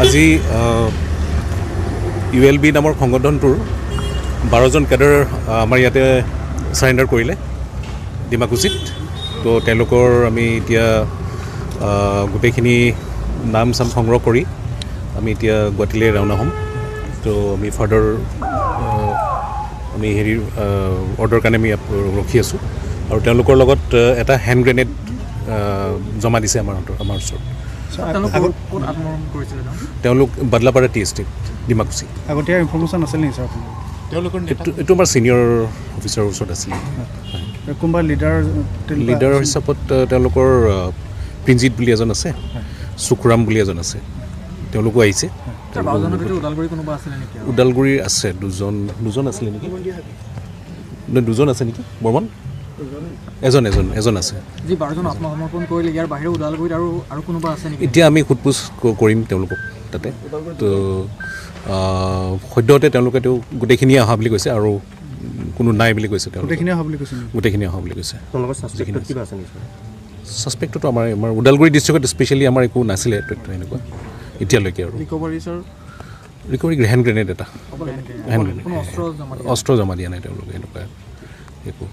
আজি ULB নামৰ সংগঠনটোৰ 12জন কেডাৰ আমাৰ ইয়াতে সাৰেণ্ডাৰ কৰিলে ডিমাকুছিত। তো তেওঁলোকৰ আমি এতিয়া গোটেইখিনি নাম চাম সংগ্ৰহ কৰি আমি এতিয়া গুৱাহাটীলৈ ৰাওনা হ'ম। তো আমি ফাৰ্ডাৰ আমি হেৰি অৰ্ডাৰ কাৰণে আমি ৰখি আছোঁ আৰু তেওঁলোকৰ লগত এটা হেণ্ড গ্ৰেনেড জমা দিছে আমাৰ ওচৰত। তেওঁলোক বাদলাপাৰা TST ডিমাকুছি। আগতীয়া ইনফৰমেশ্যন আছিল নেকি ছাৰ? তেওঁলোকৰ এইটো আমাৰ ছিনিয়ৰ অফিচাৰৰ ওচৰত আছিলে। কোনোবা লিডাৰ হিচাপত তেওঁলোকৰ প্ৰিঞ্জিত বুলি এজন আছে, সুখৰাম বুলি এজন আছে, তেওঁলোকো আহিছে। ওদালগুৰিৰ আছে দুজন আছিলে নেকি? দুজন আছে নেকি? বৰ্মন এজন আছে। এতিয়া আমি সোধপোছ কৰিম তেওঁলোকক তাতে। তো সদ্যহতে তেওঁলোকে গোটেইখিনি অহা বুলি কৈছে আৰু কোনো নাই বুলি কৈছে। গোটেইখিনি অহা বুলি কৈছে। ছাছপেক্টটো আমাৰ ওদালগুৰি ডিষ্ট্ৰিক্টত স্পেচিয়েলি আমাৰ একো নাছিলে তথ্য এনেকুৱা এতিয়ালৈকে। আৰু ৰিকভাৰী হেণ্ড গ্ৰেনেড এটা, অস্ত্ৰ জমা দিয়া নাই তেওঁলোকে এনেকুৱা একো।